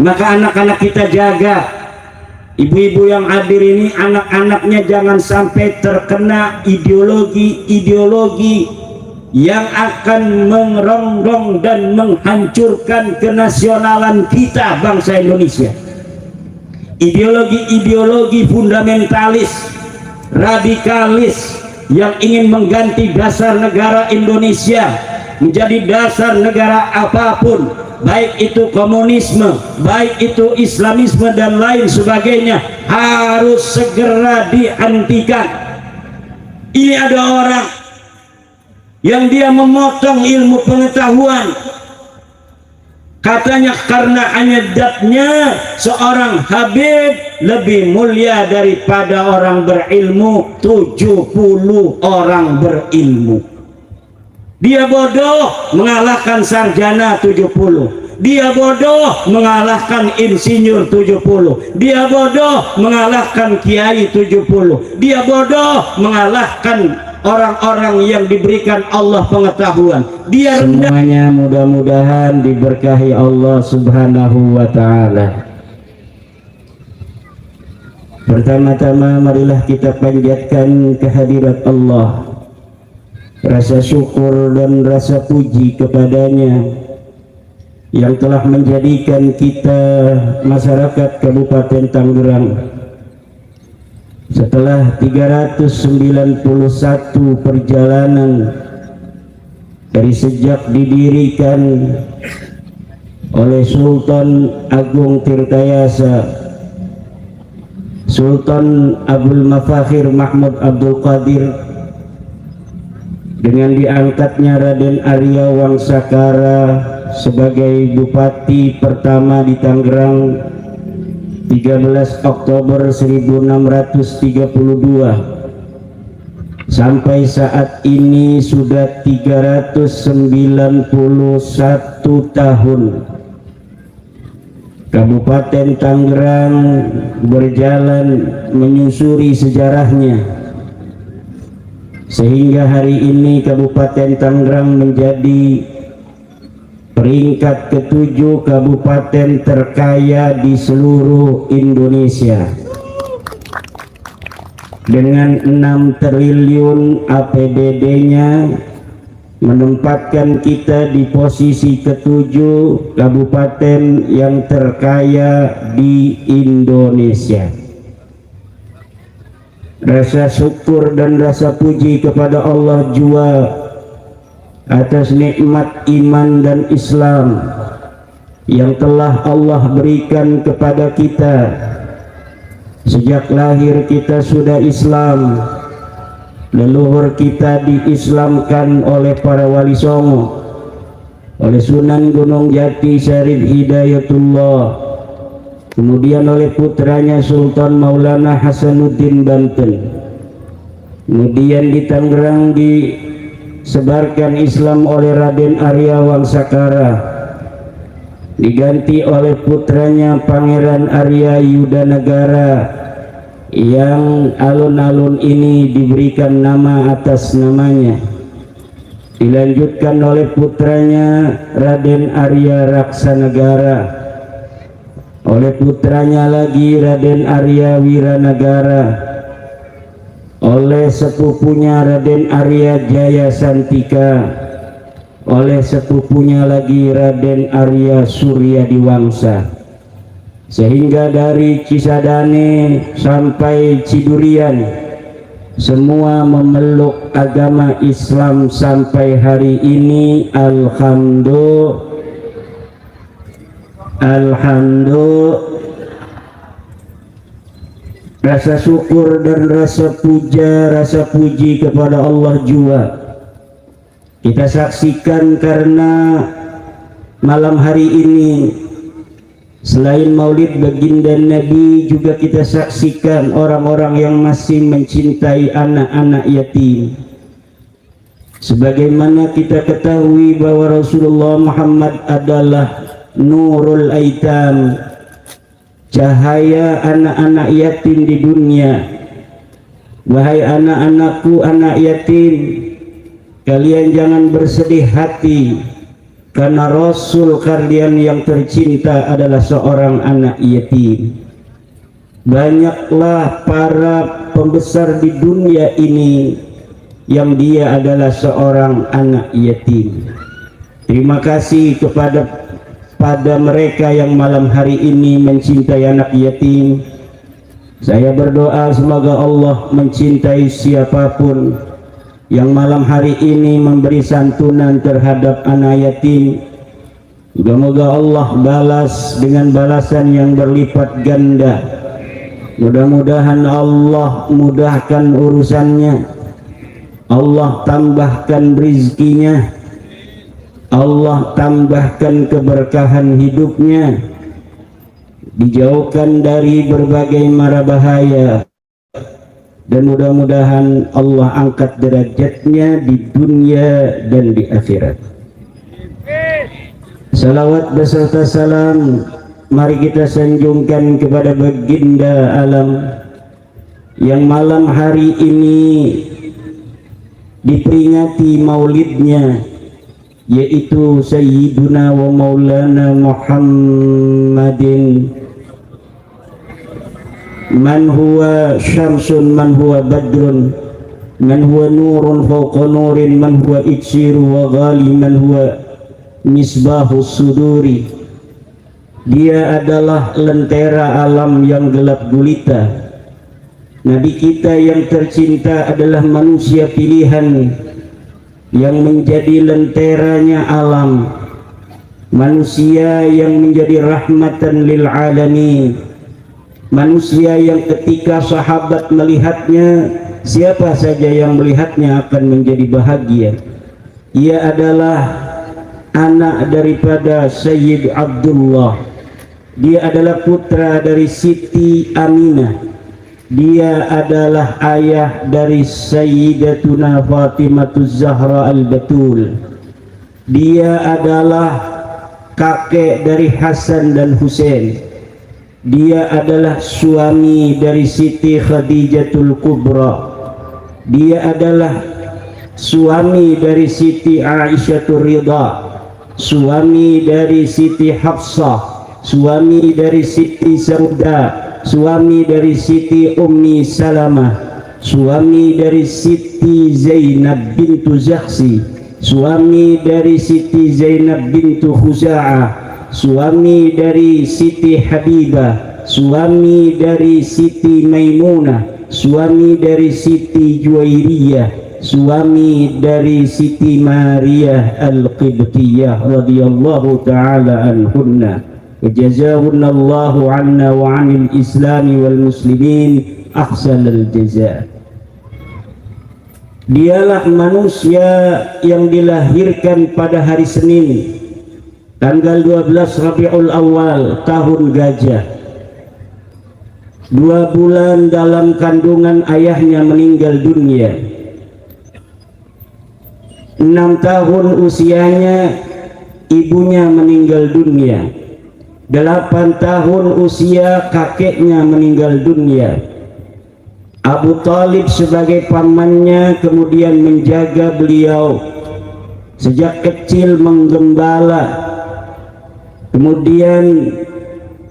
Maka anak-anak kita jaga. Ibu-ibu yang hadir ini, anak-anaknya jangan sampai terkena ideologi-ideologi yang akan merongrong dan menghancurkan kenasionalan kita bangsa Indonesia. Ideologi-ideologi fundamentalis, radikalis yang ingin mengganti dasar negara Indonesia menjadi dasar negara apapun, baik itu komunisme, baik itu Islamisme dan lain sebagainya, harus segera dihentikan. Ini ada orang yang dia memotong ilmu pengetahuan, katanya karena adatnya seorang Habib lebih mulia daripada orang berilmu 70 orang berilmu. Dia bodoh mengalahkan sarjana 70. Dia bodoh mengalahkan insinyur 70. Dia bodoh mengalahkan kiai 70. Dia bodoh mengalahkan orang-orang yang diberikan Allah pengetahuan. Dia semuanya mudah-mudahan diberkahi Allah Subhanahu wa ta'ala. Pertama-tama marilah kita panjatkan kehadirat Allah, rasa syukur dan rasa puji kepadanya yang telah menjadikan kita masyarakat Kabupaten Tangerang setelah 391 perjalanan dari sejak didirikan oleh Sultan Agung Tirtayasa Sultan Abdul Mafakhir Mahmud Abdul Qadir, dengan diangkatnya Raden Arya Wangsakara sebagai Bupati pertama di Tangerang 13 Oktober 1632 sampai saat ini sudah 391 tahun Kabupaten Tangerang berjalan menyusuri sejarahnya, sehingga hari ini Kabupaten Tangerang menjadi peringkat ke-7 kabupaten terkaya di seluruh Indonesia dengan 6 triliun APBD-nya, menempatkan kita di posisi ke-7 kabupaten yang terkaya di Indonesia. Rasa syukur dan rasa puji kepada Allah jua atas nikmat iman dan Islam yang telah Allah berikan kepada kita. Sejak lahir kita sudah Islam, leluhur kita diislamkan oleh para wali songo, oleh Sunan Gunung Jati Syarif Hidayatullah, kemudian oleh putranya Sultan Maulana Hasanuddin Banten. Kemudian di Tangerang disebarkan Islam oleh Raden Arya Wangsakara, diganti oleh putranya Pangeran Arya Yudanagara, yang alun-alun ini diberikan nama atas namanya, dilanjutkan oleh putranya Raden Arya Raksanagara, oleh putranya lagi Raden Arya Wiranagara, oleh sepupunya Raden Arya Jaya Santika, oleh sepupunya lagi Raden Arya Surya Diwangsa, sehingga dari Cisadane sampai Cidurian semua memeluk agama Islam sampai hari ini. Alhamdulillah, rasa syukur dan rasa puja, rasa puji kepada Allah jua kita saksikan, karena malam hari ini selain maulid baginda Nabi juga kita saksikan orang-orang yang masih mencintai anak-anak yatim. Sebagaimana kita ketahui bahwa Rasulullah Muhammad adalah nurul aitam, cahaya anak-anak yatim di dunia. Wahai anak-anakku, anak yatim, kalian jangan bersedih hati karena Rasul kalian yang tercinta adalah seorang anak yatim. Banyaklah para pembesar di dunia ini yang dia adalah seorang anak yatim. Terima kasih kepada mereka yang malam hari ini mencintai anak yatim. Saya berdoa semoga Allah mencintai siapapun yang malam hari ini memberi santunan terhadap anak yatim. Semoga Allah balas dengan balasan yang berlipat ganda. Mudah-mudahan Allah mudahkan urusannya, Allah tambahkan rizkinya, Allah tambahkan keberkahan hidupnya, dijauhkan dari berbagai mara bahaya, dan mudah-mudahan Allah angkat derajatnya di dunia dan di akhirat. Salawat beserta salam mari kita sanjungkan kepada baginda alam yang malam hari ini diperingati maulidnya, yaitu Sayyiduna wa Maulana Muhammadin, man huwa syamsun, man huwa badrun, man huwa nurun fawqa nurin, man huwa iksiru wa ghali, man huwa misbahus suduri. Dia adalah lentera alam yang gelap gulita. Nabi kita yang tercinta adalah manusia pilihan yang menjadi lenteranya alam, manusia yang menjadi rahmatan lil alamin, manusia yang ketika sahabat melihatnya, siapa saja yang melihatnya akan menjadi bahagia. Ia adalah anak daripada Sayyid Abdullah, dia adalah putra dari Siti Aminah, dia adalah ayah dari Sayyidatuna Fatimatuz Zahra al-Batul, dia adalah kakek dari Hasan dan Husain, dia adalah suami dari Siti Khadijatul Kubra, dia adalah suami dari Siti Aisyatul Ridha, suami dari Siti Hafsah, suami dari Siti Sauda, suami dari Siti Ummi Salamah, suami dari Siti Zainab bintu Zakhsi, suami dari Siti Zainab bintu Khuza'ah, suami dari Siti Habibah, suami dari Siti Maimunah, suami dari Siti Juwairiyah, suami dari Siti Maria Al-Qibtiyah radhiyallahu ta'ala anhunna. Jazahunallahu anna wa anil islami wal muslimin ahsanal jazaa. Dialah manusia yang dilahirkan pada hari Senin tanggal 12 Rabiul Awal tahun Gajah. 2 bulan dalam kandungan ayahnya meninggal dunia. 6 tahun usianya ibunya meninggal dunia. 8 tahun usia kakeknya meninggal dunia. Abu Talib sebagai pamannya kemudian menjaga beliau sejak kecil, menggembala, kemudian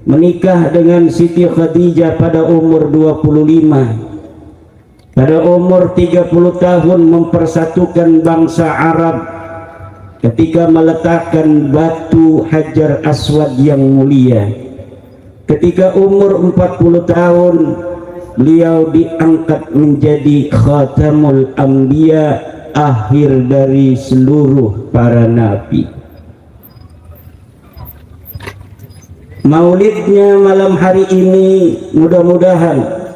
menikah dengan Siti Khadijah pada umur 25. Pada umur 30 tahun mempersatukan bangsa Arab ketika meletakkan batu Hajar Aswad yang mulia. Ketika umur 40 tahun beliau diangkat menjadi Khatamul Anbiya, akhir dari seluruh para nabi. Maulidnya malam hari ini mudah-mudahan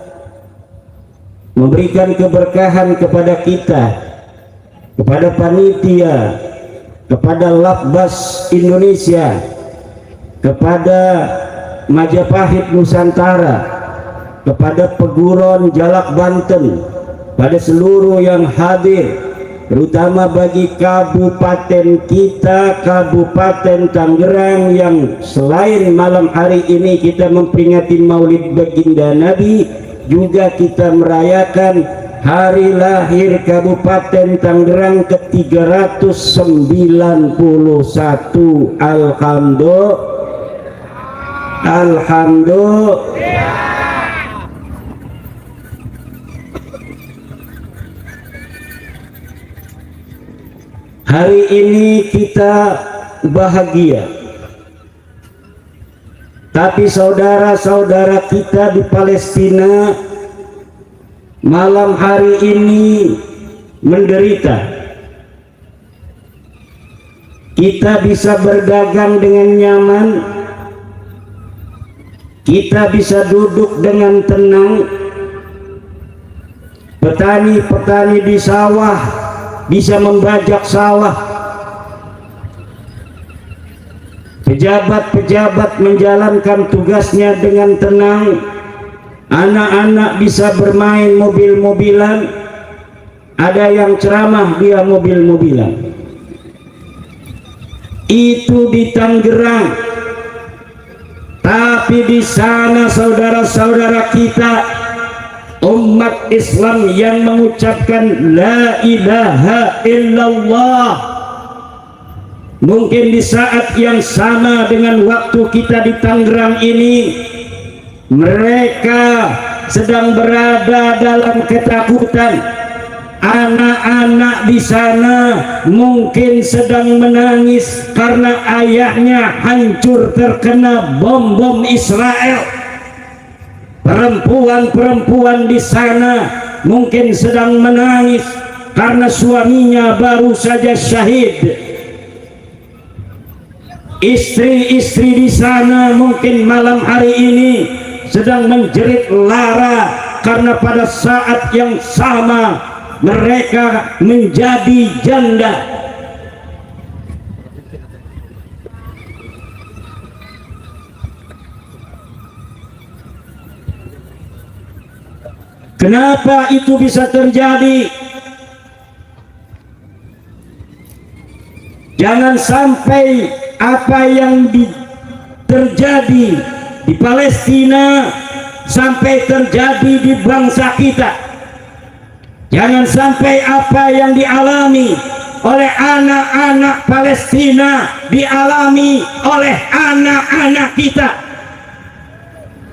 memberikan keberkahan kepada kita, kepada panitia, kepada Lakbas Indonesia, kepada Majapahit Nusantara, kepada Peguron Jalak Banten, pada seluruh yang hadir, terutama bagi kabupaten kita, Kabupaten Tangerang, yang selain malam hari ini kita memperingati Maulid Baginda Nabi, juga kita merayakan hari lahir Kabupaten Tangerang ke-391. Alhamdulillah. Hari ini kita bahagia, tapi saudara-saudara kita di Palestina malam hari ini menderita. Kita bisa berdagang dengan nyaman, kita bisa duduk dengan tenang, petani-petani di sawah bisa membajak sawah, pejabat-pejabat menjalankan tugasnya dengan tenang, anak-anak bisa bermain mobil-mobilan, ada yang ceramah dia mobil-mobilan. Itu di Tangerang, tapi di sana saudara-saudara kita umat Islam yang mengucapkan la ilaha illallah, mungkin di saat yang sama dengan waktu kita di Tangerang ini, mereka sedang berada dalam ketakutan. Anak-anak di sana mungkin sedang menangis karena ayahnya hancur terkena bom-bom Israel. Perempuan-perempuan di sana mungkin sedang menangis karena suaminya baru saja syahid. Istri-istri di sana mungkin malam hari ini sedang menjerit lara karena pada saat yang sama mereka menjadi janda. Kenapa itu bisa terjadi? Jangan sampai apa yang terjadi di Palestina sampai terjadi di bangsa kita. Jangan sampai apa yang dialami oleh anak-anak Palestina dialami oleh anak-anak kita.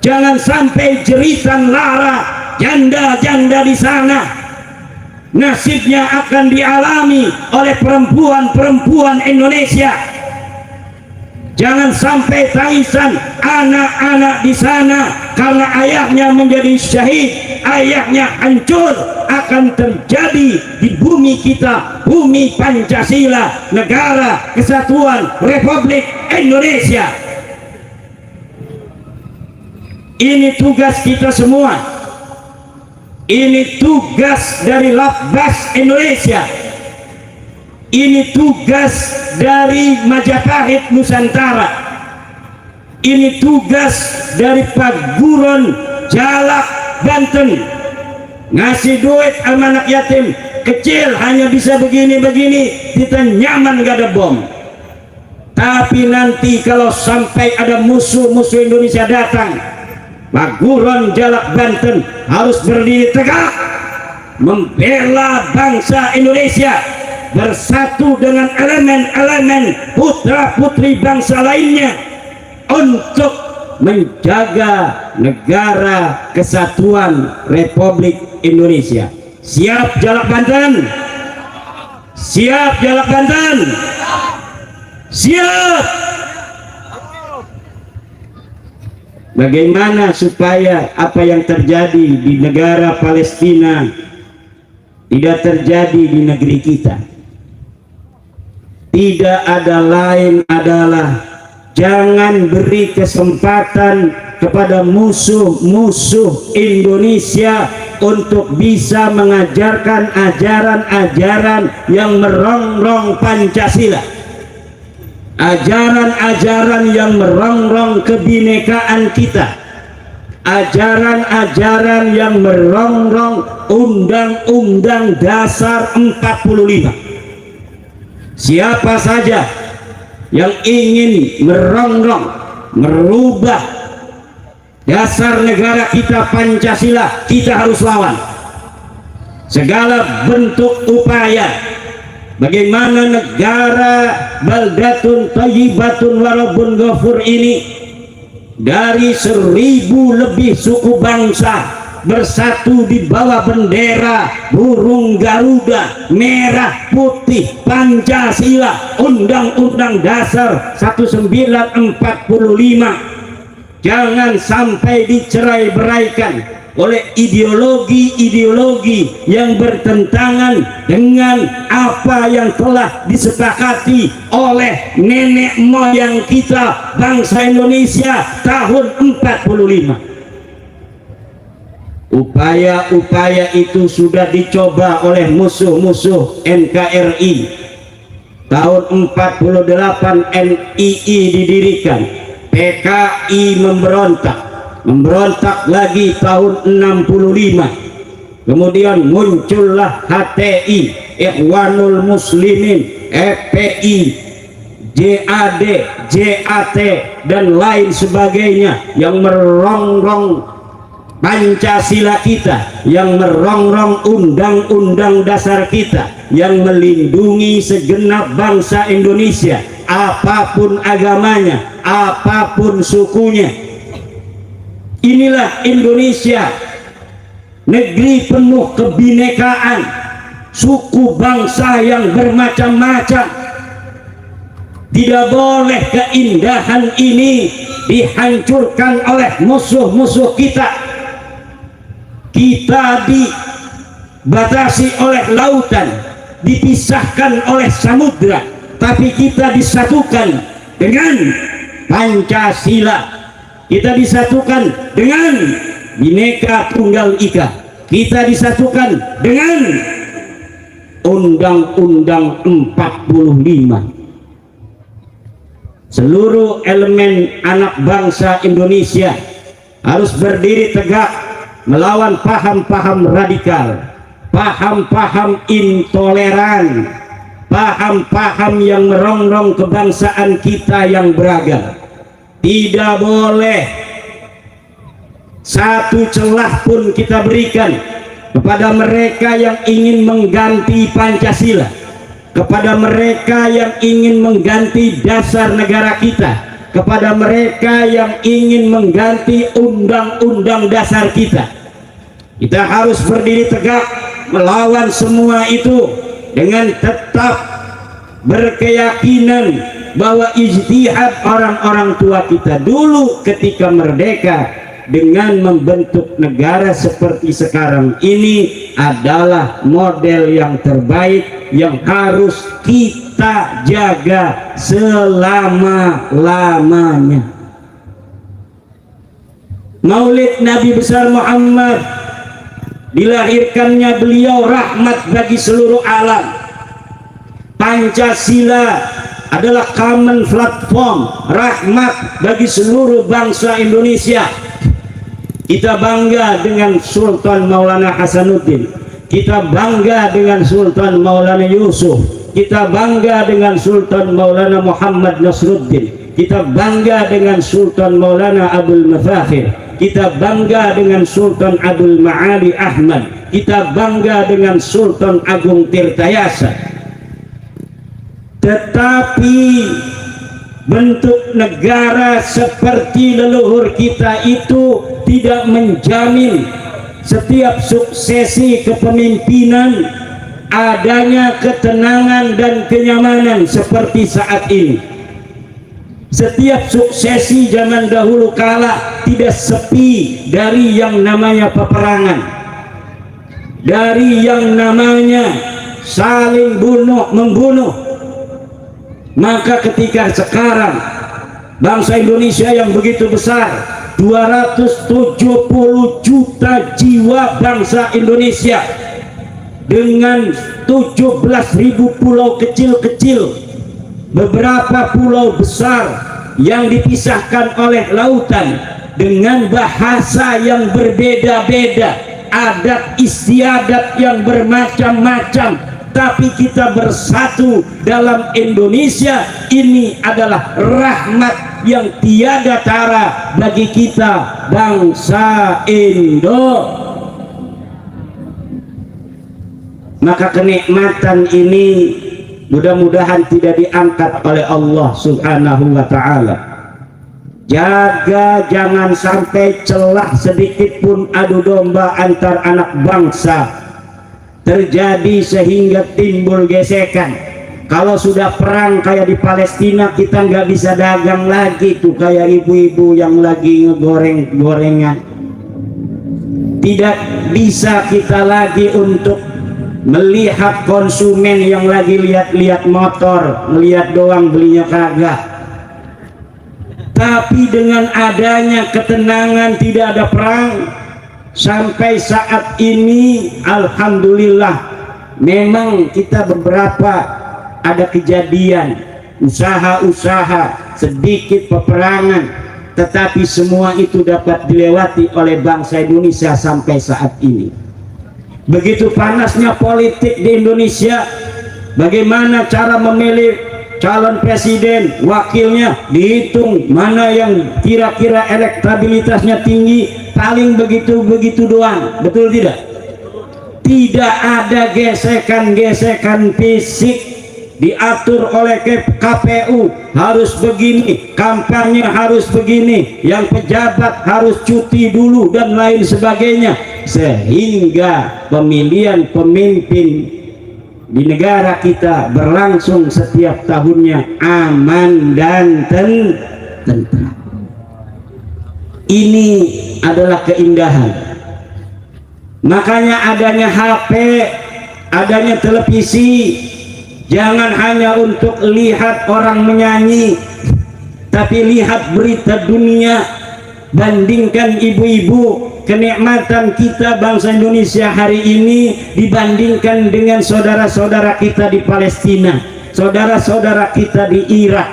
Jangan sampai jeritan lara janda-janda di sana nasibnya akan dialami oleh perempuan-perempuan Indonesia. Jangan sampai tangisan anak-anak di sana karena ayahnya menjadi syahid, ayahnya hancur, akan terjadi di bumi kita, bumi Pancasila, Negara Kesatuan Republik Indonesia. Ini tugas kita semua. Ini tugas dari Labas Indonesia. Ini tugas dari Majapahit Nusantara. Ini tugas dari Paguron Jalak Banten. Ngasih duit sama anak yatim kecil hanya bisa begini-begini, kita nyaman gak ada bom. Tapi nanti kalau sampai ada musuh-musuh Indonesia datang, Paguron Jalak Banten harus berdiri tegak membela bangsa Indonesia, bersatu dengan elemen-elemen putra-putri bangsa lainnya untuk menjaga Negara Kesatuan Republik Indonesia. Siap Jalak Banten? Siap Jalak Banten? Siap. Bagaimana supaya apa yang terjadi di negara Palestina tidak terjadi di negeri kita? Tidak ada lain adalah jangan beri kesempatan kepada musuh-musuh Indonesia untuk bisa mengajarkan ajaran-ajaran yang merongrong Pancasila, ajaran-ajaran yang merongrong kebinekaan kita, ajaran-ajaran yang merongrong Undang-Undang Dasar 45. Siapa saja yang ingin merongrong, merubah dasar negara kita Pancasila, kita harus lawan. segala bentuk upaya bagaimana negara baldatun thayyibatun warabun ghafur ini dari 1000 lebih suku bangsa bersatu di bawah bendera burung Garuda merah putih Pancasila, Undang-Undang Dasar 1945, jangan sampai dicerai-beraikan oleh ideologi-ideologi yang bertentangan dengan apa yang telah disepakati oleh nenek moyang kita bangsa Indonesia tahun 45. Upaya-upaya itu sudah dicoba oleh musuh-musuh NKRI. Tahun 48 NII didirikan, PKI memberontak lagi tahun 65. Kemudian muncullah HTI, Ikhwanul Muslimin, FPI, JAD, JAT dan lain sebagainya yang merongrong Pancasila kita, yang merongrong undang-undang dasar kita, yang melindungi segenap bangsa Indonesia, apapun agamanya, apapun sukunya. Inilah Indonesia, negeri penuh kebinekaan, suku bangsa yang bermacam-macam. Tidak boleh keindahan ini dihancurkan oleh musuh-musuh kita. Kita dibatasi oleh lautan, dipisahkan oleh samudra, tapi kita disatukan dengan Pancasila, kita disatukan dengan Bhinneka Tunggal Ika, kita disatukan dengan Undang-Undang 45. Seluruh elemen anak bangsa Indonesia harus berdiri tegak melawan paham-paham radikal, paham-paham intoleran, paham-paham yang merongrong kebangsaan kita yang beragam. Tidak boleh satu celah pun kita berikan kepada mereka yang ingin mengganti Pancasila, kepada mereka yang ingin mengganti dasar negara kita, kepada mereka yang ingin mengganti undang-undang dasar kita. Kita harus berdiri tegak melawan semua itu dengan tetap berkeyakinan bahwa ijtihad orang-orang tua kita dulu ketika merdeka dengan membentuk negara seperti sekarang ini adalah model yang terbaik yang harus kita jaga selama-lamanya. Maulid Nabi besar Muhammad, dilahirkannya beliau rahmat bagi seluruh alam. Pancasila adalah common platform rahmat bagi seluruh bangsa Indonesia. Kita bangga dengan Sultan Maulana Hasanuddin, kita bangga dengan Sultan Maulana Yusuf, kita bangga dengan Sultan Maulana Muhammad Nasruddin, kita bangga dengan Sultan Maulana Abdul Mafakhir, kita bangga dengan Sultan Abdul Ma'ali Ahmad, kita bangga dengan Sultan Agung Tirtayasa. Tetapi bentuk negara seperti leluhur kita itu tidak menjamin setiap suksesi kepemimpinan adanya ketenangan dan kenyamanan seperti saat ini. Setiap suksesi zaman dahulu kala tidak sepi dari yang namanya peperangan, dari yang namanya saling bunuh-membunuh. Maka ketika sekarang bangsa Indonesia yang begitu besar, 270 juta jiwa bangsa Indonesia dengan 17.000 pulau kecil-kecil, beberapa pulau besar yang dipisahkan oleh lautan dengan bahasa yang berbeda-beda, adat istiadat yang bermacam-macam, tapi kita bersatu dalam Indonesia. Ini adalah rahmat yang tiada tara bagi kita bangsa Indo. maka kenikmatan ini mudah-mudahan tidak diangkat oleh Allah Subhanahu wa ta'ala. Jaga jangan sampai celah sedikit pun adu domba antar anak bangsa terjadi sehingga timbul gesekan. Kalau sudah perang kayak di Palestina, kita nggak bisa dagang lagi tuh kayak ibu-ibu yang lagi ngegoreng-gorengan. Tidak bisa kita lagi untuk melihat konsumen yang lagi lihat-lihat motor, melihat doang belinya kagak. Tapi dengan adanya ketenangan, tidak ada perang sampai saat ini, alhamdulillah. Memang kita beberapa ada kejadian usaha-usaha sedikit peperangan, tetapi semua itu dapat dilewati oleh bangsa Indonesia sampai saat ini. Begitu panasnya politik di Indonesia, bagaimana cara memilih calon presiden, wakilnya dihitung mana yang kira-kira elektabilitasnya tinggi, paling begitu-begitu doang, betul tidak? Tidak ada gesekan-gesekan fisik, diatur oleh KPU harus begini, kampanye harus begini, yang pejabat harus cuti dulu dan lain sebagainya, sehingga pemilihan pemimpin di negara kita berlangsung setiap tahunnya aman dan tentram. Ini adalah keindahan. Makanya adanya HP, adanya televisi, jangan hanya untuk lihat orang menyanyi, tapi lihat berita dunia. Bandingkan ibu-ibu, kenikmatan kita bangsa Indonesia hari ini dibandingkan dengan saudara-saudara kita di Palestina, saudara-saudara kita di Irak.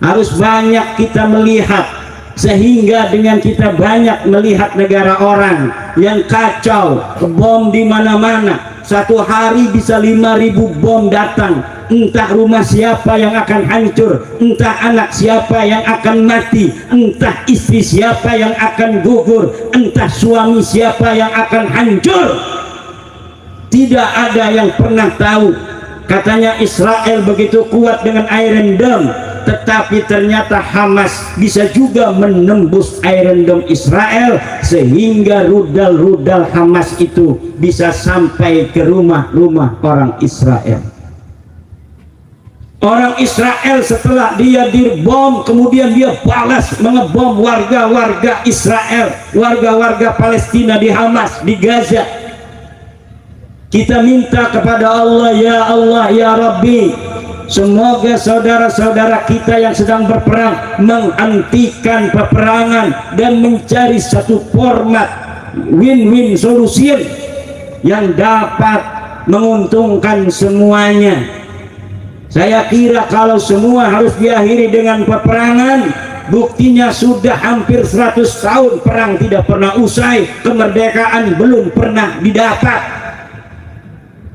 Harus banyak kita melihat, sehingga dengan kita banyak melihat negara orang yang kacau, bom di mana-mana. Satu hari bisa 5.000 bom datang. Entah rumah siapa yang akan hancur, entah anak siapa yang akan mati, entah istri siapa yang akan gugur, entah suami siapa yang akan hancur. Tidak ada yang pernah tahu. Katanya Israel begitu kuat dengan Iron Dome, tetapi ternyata Hamas bisa juga menembus Iron Dome Israel, sehingga rudal-rudal Hamas itu bisa sampai ke rumah-rumah orang Israel. Orang Israel setelah dia dibom, kemudian dia balas mengebom warga-warga Israel, warga-warga Palestina di Hamas, di Gaza. Kita minta kepada Allah, ya Rabbi, semoga saudara-saudara kita yang sedang berperang menghentikan peperangan dan mencari satu format win-win solution yang dapat menguntungkan semuanya. Saya kira kalau semua harus diakhiri dengan peperangan, buktinya sudah hampir 100 tahun perang tidak pernah usai, kemerdekaan belum pernah didapat.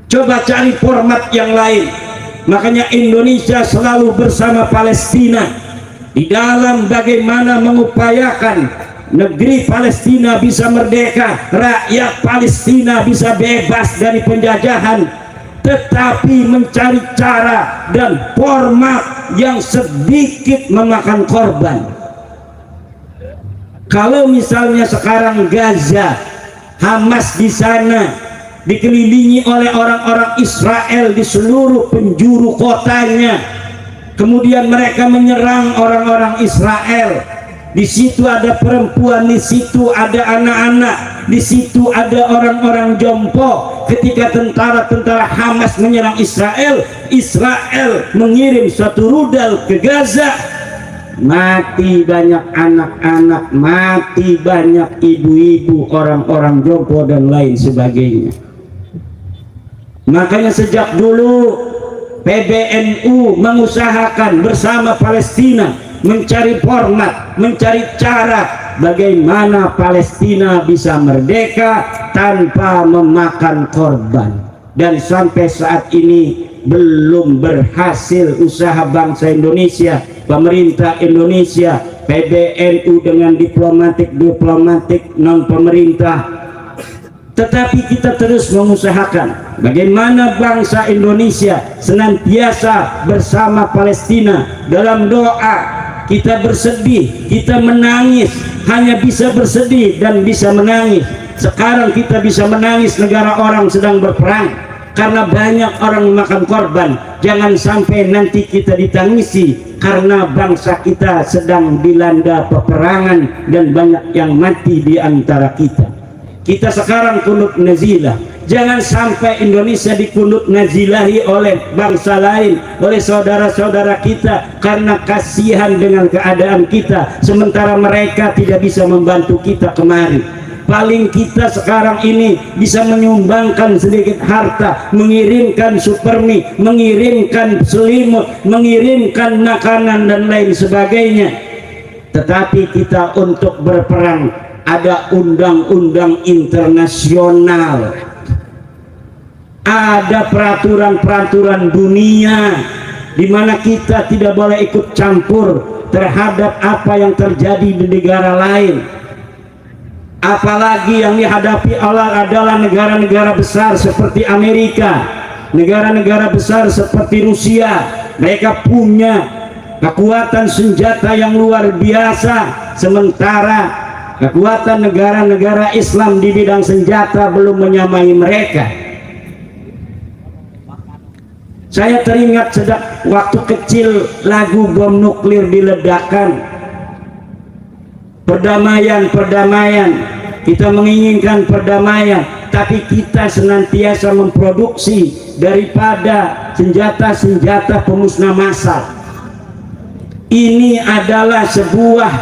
Coba cari format yang lain. Makanya Indonesia selalu bersama Palestina di dalam bagaimana mengupayakan negeri Palestina bisa merdeka, rakyat Palestina bisa bebas dari penjajahan, tetapi mencari cara dan format yang sedikit memakan korban. Kalau misalnya sekarang Gaza, Hamas di sana dikelilingi oleh orang-orang Israel di seluruh penjuru kotanya, kemudian mereka menyerang orang-orang Israel. Di situ ada perempuan, di situ ada anak-anak, di situ ada orang-orang jompo. Ketika tentara-tentara Hamas menyerang Israel, Israel mengirim satu rudal ke Gaza, mati banyak anak-anak, mati banyak ibu-ibu, orang-orang jompo dan lain sebagainya. Makanya sejak dulu PBNU mengusahakan bersama Palestina mencari format, mencari cara bagaimana Palestina bisa merdeka tanpa memakan korban. Dan sampai saat ini belum berhasil usaha bangsa Indonesia, pemerintah Indonesia, PBNU dengan diplomatik non pemerintah tetapi kita terus mengusahakan bagaimana bangsa Indonesia senantiasa bersama Palestina dalam doa. Kita bersedih, kita menangis, hanya bisa bersedih dan bisa menangis. Sekarang kita bisa menangis negara orang sedang berperang karena banyak orang memakan korban. Jangan sampai nanti kita ditangisi karena bangsa kita sedang dilanda peperangan dan banyak yang mati di antara kita. Kita sekarang kunut nazilah. Jangan sampai Indonesia dikunut nazilahi oleh bangsa lain, oleh saudara-saudara kita karena kasihan dengan keadaan kita, sementara mereka tidak bisa membantu kita kemari. Paling kita sekarang ini bisa menyumbangkan sedikit harta, mengirimkan supermi, mengirimkan selimut, mengirimkan makanan dan lain sebagainya. Tetapi kita untuk berperang ada undang-undang internasional, ada peraturan-peraturan dunia di mana kita tidak boleh ikut campur terhadap apa yang terjadi di negara lain. Apalagi yang dihadapi adalah negara-negara besar seperti Amerika, negara-negara besar seperti Rusia. Mereka punya kekuatan senjata yang luar biasa, sementara kekuatan negara-negara Islam di bidang senjata belum menyamai mereka. Saya teringat sejak waktu kecil lagu bom nuklir diledakkan. Perdamaian, perdamaian. Kita menginginkan perdamaian, tapi kita senantiasa memproduksi daripada senjata-senjata pemusnah massal. Ini adalah sebuah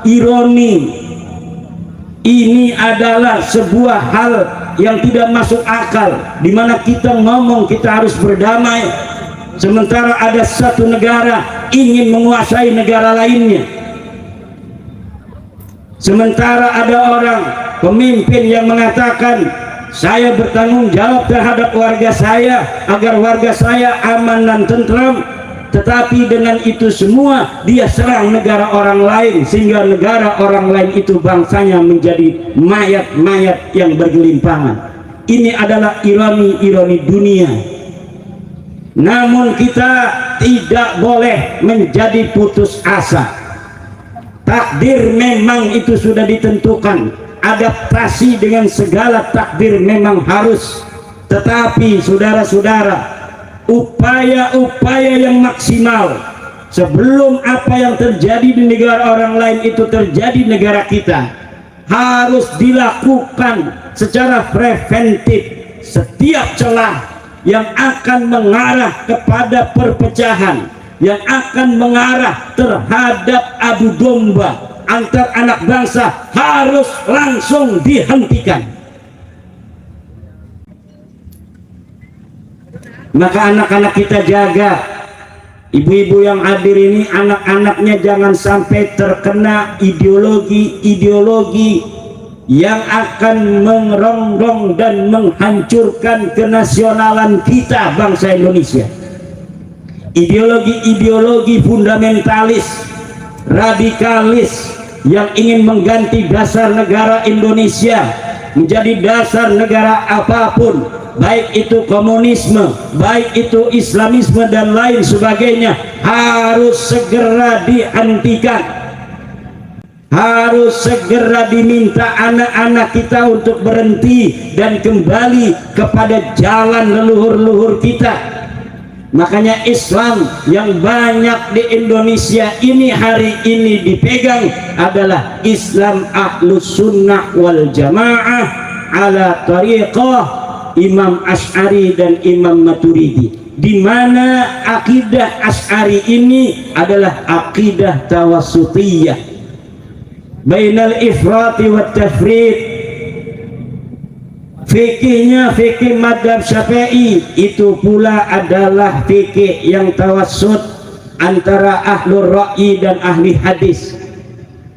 ironi. Ini adalah sebuah hal yang tidak masuk akal, di mana kita ngomong kita harus berdamai, sementara ada satu negara ingin menguasai negara lainnya. Sementara ada orang pemimpin yang mengatakan saya bertanggung jawab terhadap warga saya agar warga saya aman dan tentram, tetapi dengan itu semua dia serang negara orang lain sehingga negara orang lain itu bangsanya menjadi mayat-mayat yang bergelimpangan. Ini adalah ironi-ironi dunia. Namun kita tidak boleh menjadi putus asa. Takdir memang itu sudah ditentukan, adaptasi dengan segala takdir memang harus. Tetapi saudara-saudara, upaya-upaya yang maksimal sebelum apa yang terjadi di negara orang lain itu terjadi di negara kita harus dilakukan secara preventif. Setiap celah yang akan mengarah kepada perpecahan, yang akan mengarah terhadap adu domba antar anak bangsa harus langsung dihentikan. Maka anak-anak kita jaga, ibu-ibu yang hadir ini, anak-anaknya jangan sampai terkena ideologi-ideologi yang akan merongrong dan menghancurkan kenasionalan kita bangsa Indonesia. Ideologi-ideologi fundamentalis, radikalis yang ingin mengganti dasar negara Indonesia menjadi dasar negara apapun, baik itu komunisme, baik itu Islamisme dan lain sebagainya, harus segera dihentikan. Harus segera diminta anak-anak kita untuk berhenti dan kembali kepada jalan leluhur-leluhur kita. Makanya Islam yang banyak di Indonesia ini hari ini dipegang adalah Islam Ahlus Sunnah wal Jamaah ala tariqah Imam Asy'ari dan Imam Maturidi, di mana akidah Asy'ari ini adalah akidah tawassutiyah bainal ifrati wat tafrid. Fikihnya fikih madhab Syafi'i itu pula adalah fikih yang tawassut antara ahlul ra'yi dan ahli hadis.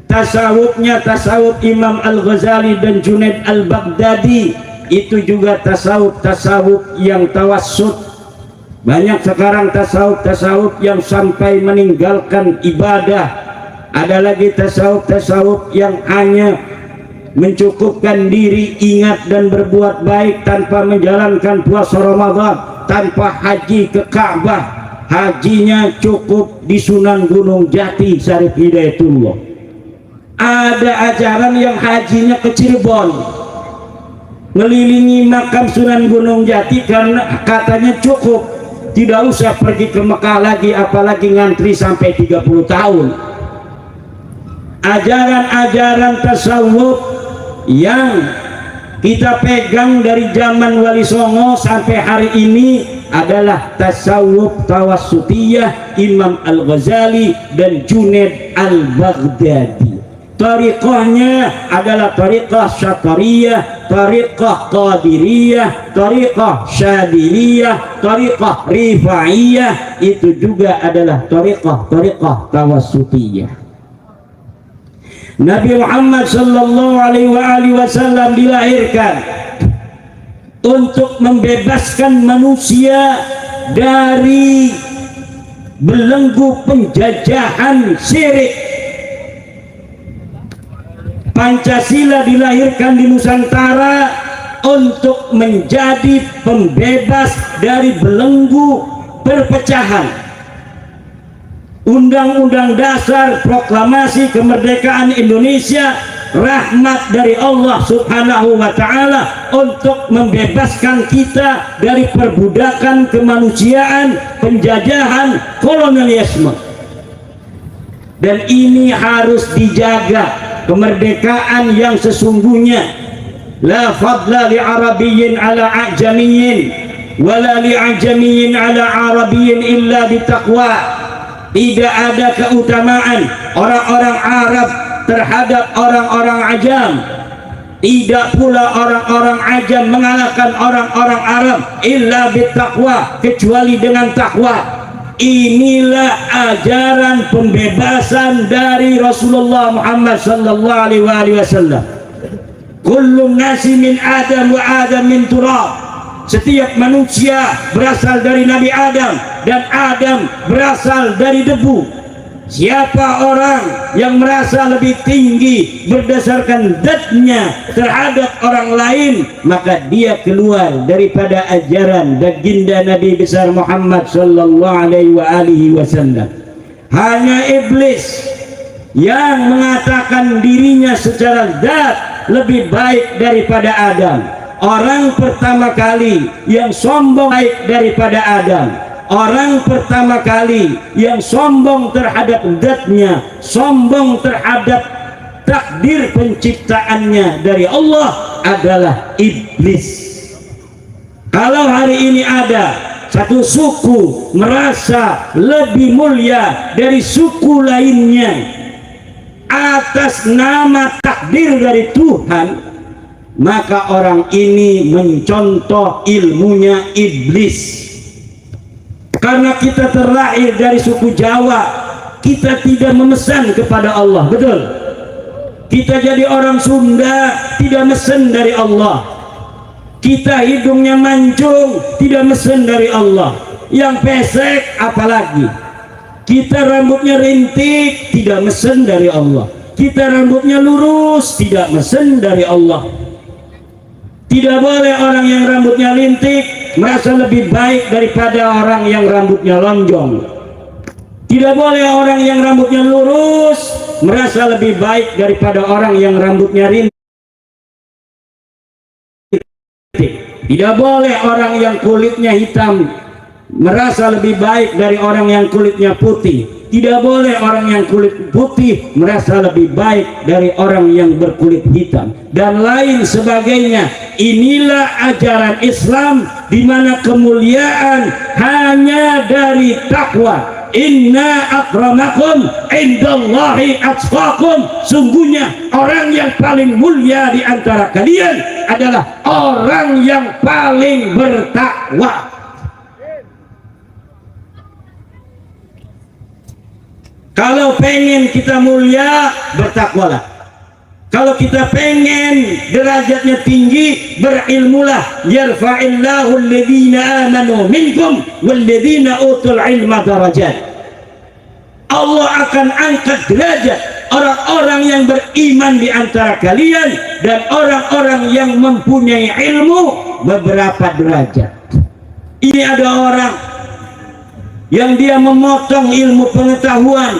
Tasawufnya tasawuf Imam Al-Ghazali dan Junaid Al-Baghdadi itu juga tasawuf yang tawassut. Banyak sekarang tasawuf yang sampai meninggalkan ibadah. Ada lagi tasawuf yang hanya mencukupkan diri, ingat dan berbuat baik tanpa menjalankan puasa Ramadan, tanpa haji ke Ka'bah. Hajinya cukup di Sunan Gunung Jati Syarif Hidayatullah. Ada ajaran yang hajinya ke Cirebon, ngelilingi makam Sunan Gunung Jati karena katanya cukup, tidak usah pergi ke Mekah lagi, apalagi ngantri sampai 30 tahun. Ajaran-ajaran tasawuf yang kita pegang dari zaman Wali Songo sampai hari ini adalah tasawuf tawassutiyah Imam Al-Ghazali dan Junaid Al-Baghdadi. Tariqahnya adalah tariqah Syatariyah, tariqah Qadiriyah, tariqah Syadiliyah, tariqah Rifaiyah. Itu juga adalah tariqah tawassutiyah. Nabi Muhammad sallallahu alaihi wasallam dilahirkan untuk membebaskan manusia dari belenggu penjajahan syirik. Pancasila dilahirkan di Nusantara untuk menjadi pembebas dari belenggu perpecahan. Undang-Undang Dasar Proklamasi Kemerdekaan Indonesia rahmat dari Allah Subhanahu wa Ta'ala untuk membebaskan kita dari perbudakan kemanusiaan, penjajahan, kolonialisme. Dan ini harus dijaga, kemerdekaan yang sesungguhnya. La fadla li arabiyyin ala a'jamiyyin wala li a'jamiyyin ala arabiyyin illa bitaqwa. Tidak ada keutamaan orang-orang Arab terhadap orang-orang Ajam, tidak pula orang-orang Ajam mengalahkan orang-orang Arab illa bittaqwa, kecuali dengan takwa. Inilah ajaran pembebasan dari Rasulullah Muhammad sallallahu alaihi wasallam. Kullun nasi min Adam wa Adam min turab. Setiap manusia berasal dari Nabi Adam dan Adam berasal dari debu. Siapa orang yang merasa lebih tinggi berdasarkan zatnya terhadap orang lain, maka dia keluar daripada ajaran baginda Nabi besar Muhammad sallallahu alaihi wasallam. Hanya iblis yang mengatakan dirinya secara zat lebih baik daripada Adam. Orang pertama kali yang sombong baik daripada Adam, orang pertama kali yang sombong terhadap zatnya, sombong terhadap takdir penciptaannya dari Allah adalah iblis. Kalau hari ini ada satu suku merasa lebih mulia dari suku lainnya atas nama takdir dari Tuhan, maka orang ini mencontoh ilmunya iblis. Karena kita terlahir dari suku Jawa, kita tidak memesan kepada Allah, betul? Kita jadi orang Sunda, tidak mesen dari Allah. Kita hidungnya mancung, tidak mesen dari Allah. Yang pesek apalagi. Kita rambutnya rintik, tidak mesen dari Allah. Kita rambutnya lurus, tidak mesen dari Allah. Tidak boleh orang yang rambutnya lintik merasa lebih baik daripada orang yang rambutnya lonjong. Tidak boleh orang yang rambutnya lurus merasa lebih baik daripada orang yang rambutnya rintik. Tidak boleh orang yang kulitnya hitam merasa lebih baik dari orang yang kulitnya putih. Tidak boleh orang yang kulit putih merasa lebih baik dari orang yang berkulit hitam, dan lain sebagainya. Inilah ajaran Islam, di mana kemuliaan hanya dari takwa. Inna akramakum indallahi atqakum. Sungguhnya orang yang paling mulia di antara kalian adalah orang yang paling bertakwa. Kalau pengen kita mulia, bertakwalah. Kalau kita pengen derajatnya tinggi, berilmulah. Yarfa'illahu alladhina amanu minkum walladhina utul ilma darajat. Allah akan angkat derajat orang-orang yang beriman di antara kalian dan orang-orang yang mempunyai ilmu beberapa derajat. Ini ada orang yang dia memotong ilmu pengetahuan,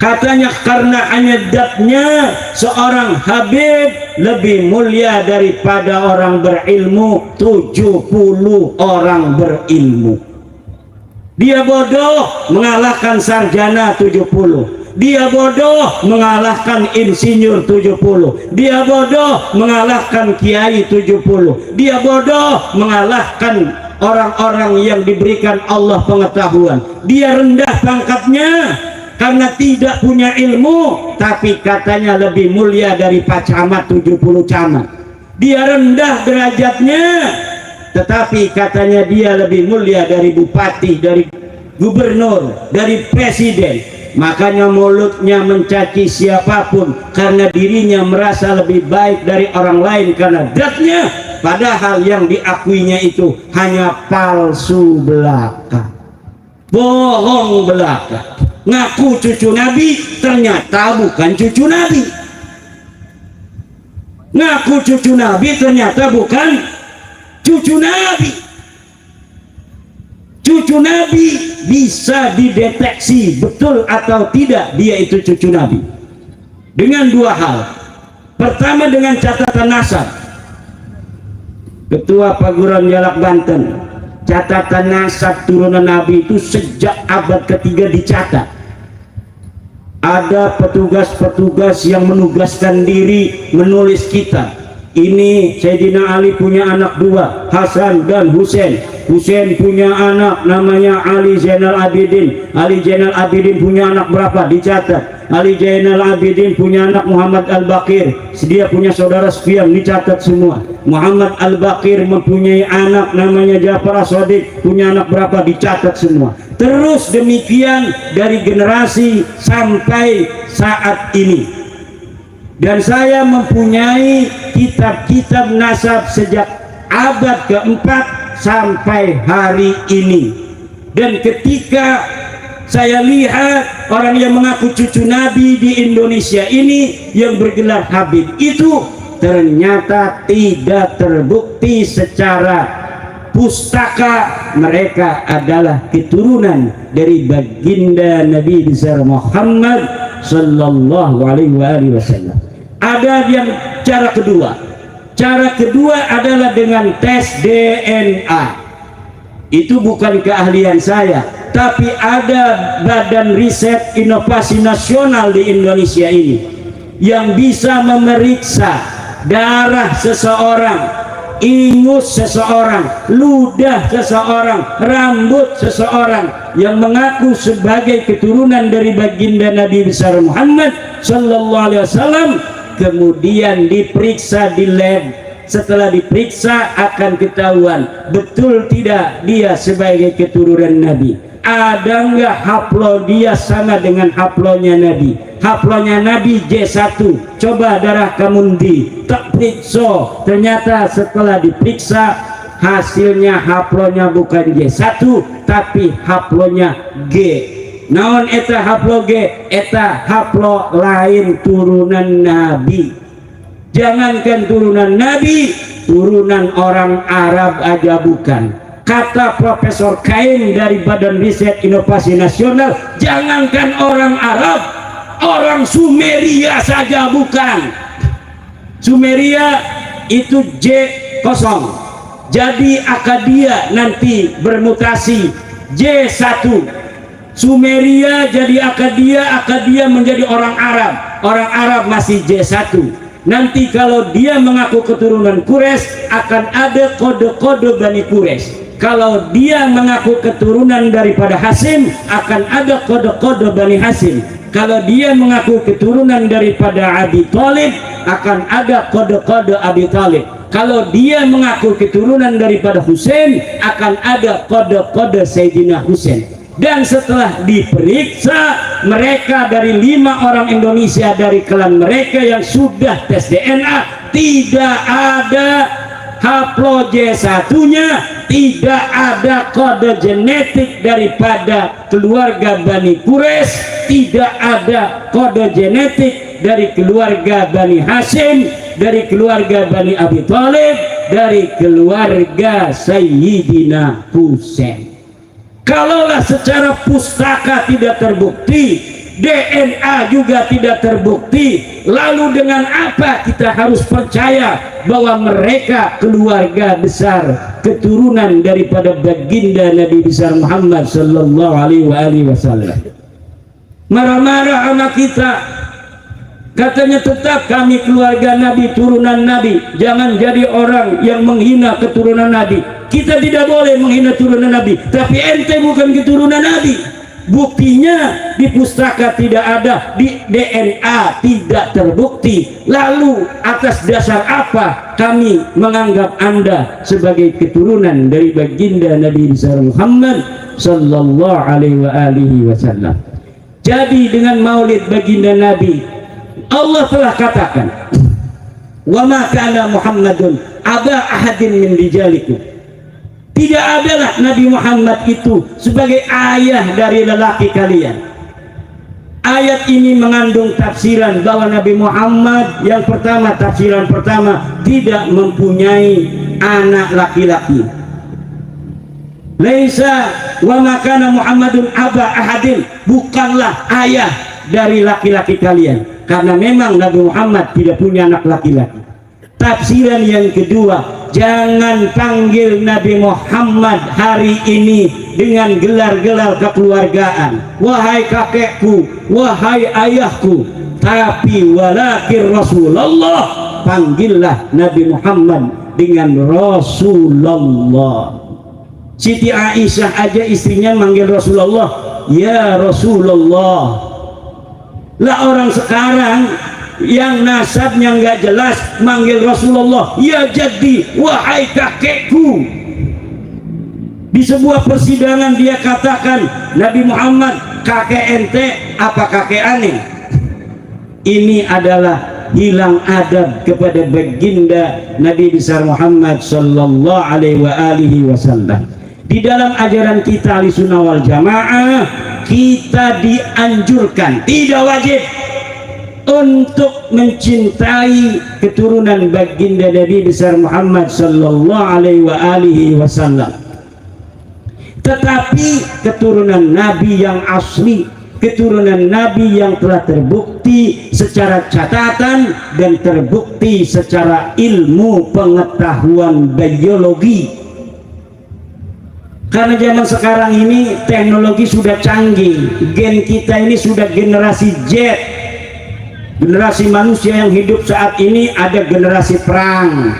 katanya karena hanya datnya seorang habib lebih mulia daripada orang berilmu 70 orang berilmu. Dia bodoh mengalahkan sarjana 70. Dia bodoh mengalahkan insinyur 70. Dia bodoh mengalahkan kiai 70. Dia bodoh mengalahkan orang-orang yang diberikan Allah pengetahuan. Dia rendah pangkatnya karena tidak punya ilmu, tapi katanya lebih mulia dari Pak Camat 70 camat. Dia rendah derajatnya, tetapi katanya dia lebih mulia dari bupati, dari gubernur, dari presiden. Makanya mulutnya mencaci siapapun karena dirinya merasa lebih baik dari orang lain karena datnya, padahal yang diakuinya itu hanya palsu belaka, bohong belaka. Ngaku cucu Nabi, ternyata bukan cucu Nabi. Ngaku cucu Nabi, ternyata bukan cucu Nabi. Cucu Nabi bisa dideteksi betul atau tidak dia itu cucu Nabi dengan dua hal. Pertama, dengan catatan nasab. Ketua Paguran Jalak Banten, catatan nasab turunan Nabi itu sejak abad ketiga dicatat. Ada petugas-petugas yang menugaskan diri menulis kitab. Ini Sayyidina Ali punya anak dua, Hasan dan Husain. Husain punya anak namanya Ali Zainal Abidin. Ali Zainal Abidin punya anak berapa? Dicatat. Ali Zainal Abidin punya anak Muhammad Al-Baqir. Dia punya saudara Sufyan, dicatat semua. Muhammad Al-Baqir mempunyai anak namanya Ja'far As-Shadiq, punya anak berapa? Dicatat semua. Terus demikian dari generasi sampai saat ini. Dan saya mempunyai kitab-kitab nasab sejak abad keempat sampai hari ini. Dan ketika saya lihat orang yang mengaku cucu Nabi di Indonesia ini yang bergelar Habib itu ternyata tidak terbukti secara pustaka mereka adalah keturunan dari baginda Nabi besar Muhammad sallallahu alaihi wasallam. Ada yang cara kedua. Cara kedua adalah dengan tes DNA. Itu bukan keahlian saya, tapi ada Badan Riset Inovasi Nasional di Indonesia ini yang bisa memeriksa darah seseorang, ingus seseorang, ludah seseorang, rambut seseorang yang mengaku sebagai keturunan dari baginda Nabi besar Muhammad sallallahu alaihi wasallam, kemudian diperiksa di lab. Setelah diperiksa akan ketahuan betul tidak dia sebagai keturunan Nabi. Ada nggak haplo dia sama dengan haplonya Nabi? Haplonya Nabi J1, coba darah kamu tak periksa, ternyata setelah diperiksa hasilnya haplonya bukan J1 tapi haplonya G. Naon eta haplo G? Eta haplo lain turunan Nabi. Jangankan turunan Nabi, turunan orang Arab aja bukan. Kata Profesor Kain dari Badan Riset Inovasi Nasional, jangankan orang Arab, orang Sumeria saja bukan. Sumeria itu J0. Jadi Akadia nanti bermutasi J1. Sumeria jadi Akadia, Akadia menjadi orang Arab, orang Arab masih J1. Nanti kalau dia mengaku keturunan Quraisy akan ada kode-kode Bani Quraisy. Kalau dia mengaku keturunan daripada Hasim akan ada kode-kode Bani Hasim. Kalau dia mengaku keturunan daripada Abi Thalib akan ada kode-kode Abi Thalib. Kalau dia mengaku keturunan daripada Husain akan ada kode-kode Sayyidina Husain. Dan setelah diperiksa mereka dari 5 orang Indonesia dari klan mereka yang sudah tes DNA, tidak ada haplo J1-nya, tidak ada kode genetik daripada keluarga Bani Quraisy, tidak ada kode genetik dari keluarga Bani Hashim, dari keluarga Bani Abi Thalib, dari keluarga Sayyidina Husain. Kalaulah secara pustaka tidak terbukti, DNA juga tidak terbukti, lalu dengan apa kita harus percaya bahwa mereka keluarga besar, keturunan daripada baginda Nabi besar Muhammad sallallahu alaihi wasallam? Marah-marah sama kita, katanya tetap kami keluarga Nabi, turunan Nabi, jangan jadi orang yang menghina keturunan Nabi. Kita tidak boleh menghina turunan Nabi, tapi ente bukan keturunan Nabi. Buktinya di pustaka tidak ada, di DNA tidak terbukti. Lalu atas dasar apa kami menganggap Anda sebagai keturunan dari baginda Nabi besar Muhammad sallallahu alaihi wasallam? Jadi dengan maulid baginda Nabi, Allah telah katakan, wa ma kana Muhammadun aba ahadin min rijalikum. Tidak adalah Nabi Muhammad itu sebagai ayah dari lelaki kalian. Ayat ini mengandung tafsiran bahwa Nabi Muhammad yang pertama, tafsiran pertama, tidak mempunyai anak laki-laki. Laisa wa makana Muhammadun aba ahadin, bukanlah ayah dari laki-laki kalian, karena memang Nabi Muhammad tidak punya anak laki-laki. Tafsiran yang kedua, jangan panggil Nabi Muhammad hari ini dengan gelar-gelar kekeluargaan, wahai kakekku, wahai ayahku, tapi walakin Rasulullah, panggillah Nabi Muhammad dengan Rasulullah. Siti Aisyah aja istrinya manggil Rasulullah, ya Rasulullah. Lah orang sekarang yang nasabnya nggak jelas manggil Rasulullah, ya jadi wahai kakekku. Di sebuah persidangan dia katakan, Nabi Muhammad kakek ente apa kakek aneh? Ini adalah hilang adab kepada baginda Nabi besar Muhammad sallallahu alaihi wasallam. Di dalam ajaran kita Ahlussunnah wal Jamaah, kita dianjurkan, tidak wajib, untuk mencintai keturunan baginda Nabi besar Muhammad sallallahu alaihi wasallam. Tetapi keturunan Nabi yang asli, keturunan Nabi yang telah terbukti secara catatan dan terbukti secara ilmu pengetahuan biologi. Karena zaman sekarang ini teknologi sudah canggih, gen kita ini sudah generasi Z. Generasi manusia yang hidup saat ini ada generasi perang.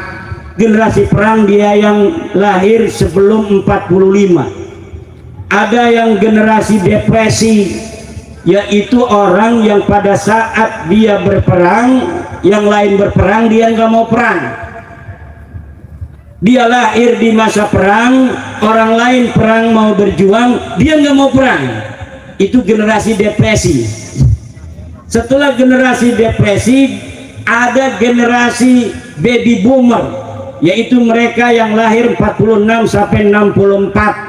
Generasi perang dia yang lahir sebelum 45. Ada yang generasi depresi, yaitu orang yang pada saat dia berperang, yang lain berperang, dia nggak mau perang. Dia lahir di masa perang, orang lain perang mau berjuang, dia nggak mau perang. Itu generasi depresi. Setelah generasi depresi, ada generasi baby boomer, yaitu mereka yang lahir 46 sampai 64.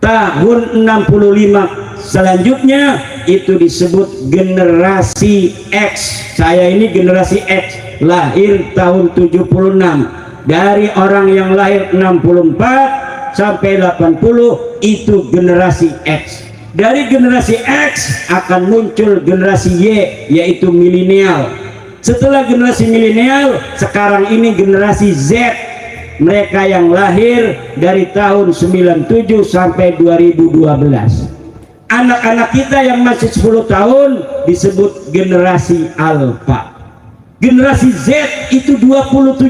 Tahun 65 selanjutnya itu disebut generasi X. Saya ini generasi X, lahir tahun 76. Dari orang yang lahir 64 sampai 80 itu generasi X. Dari generasi X akan muncul generasi Y, yaitu milenial. Setelah generasi milenial, sekarang ini generasi Z, mereka yang lahir dari tahun 97 sampai 2012. Anak-anak kita yang masih 10 tahun disebut generasi Alpha. Generasi Z itu 27%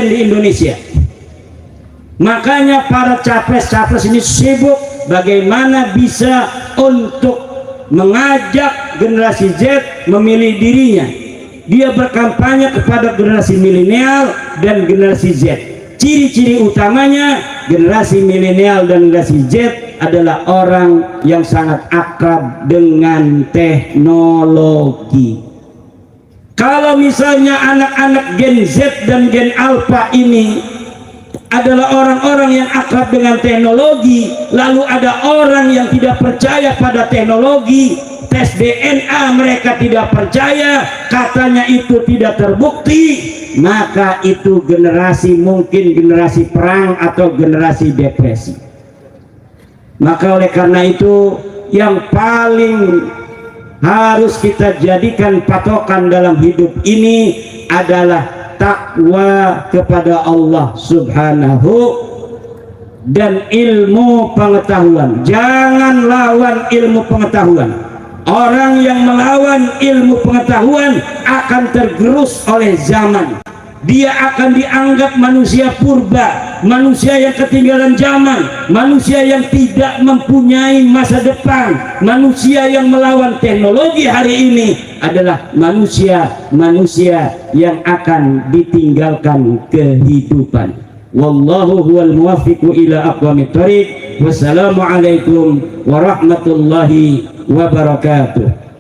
di Indonesia. Makanya para capres-capres ini sibuk bagaimana bisa untuk mengajak generasi Z memilih dirinya. Dia berkampanye kepada generasi milenial dan generasi Z. Ciri-ciri utamanya generasi milenial dan generasi Z adalah orang yang sangat akrab dengan teknologi. Kalau misalnya anak-anak Gen Z dan Gen Alpha ini adalah orang-orang yang akrab dengan teknologi, lalu ada orang yang tidak percaya pada teknologi, tes DNA mereka tidak percaya, katanya itu tidak terbukti, maka itu generasi mungkin generasi perang atau generasi depresi. Maka oleh karena itu yang paling harus kita jadikan patokan dalam hidup ini adalah takwa kepada Allah Subhanahu dan ilmu pengetahuan. Jangan lawan ilmu pengetahuan. Orang yang melawan ilmu pengetahuan akan tergerus oleh zaman. Dia akan dianggap manusia purba, manusia yang ketinggalan zaman, manusia yang tidak mempunyai masa depan. Manusia yang melawan teknologi hari ini adalah manusia yang akan ditinggalkan kehidupan. Wallahu huwal muwaffiqu ila aqwamit thoriq. Wassalamualaikum warahmatullahi wabarakatuh.